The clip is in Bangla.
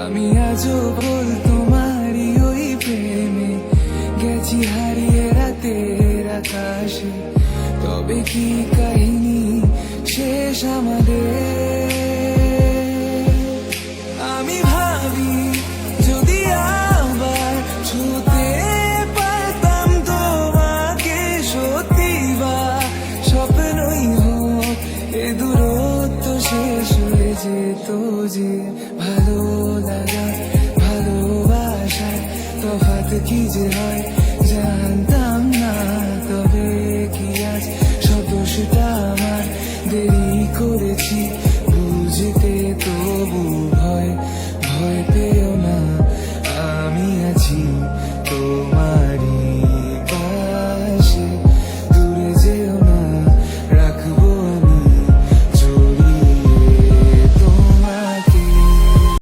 আমি আজও বল তোমারই ওই প্রেমে গেছি হারিয়ে রাতের আকাশে। তবে কি কাহিনী শেষ আমাদের? আমি ভাবি যদি আবার ছুতে পারতাম তোমাকে, সত্যি বা স্বপ্নই হোক এ দূরত্ব শেষ হয়ে যেত যে। ভালো লাগা ভালোবাসার তফাৎ কি যে হয়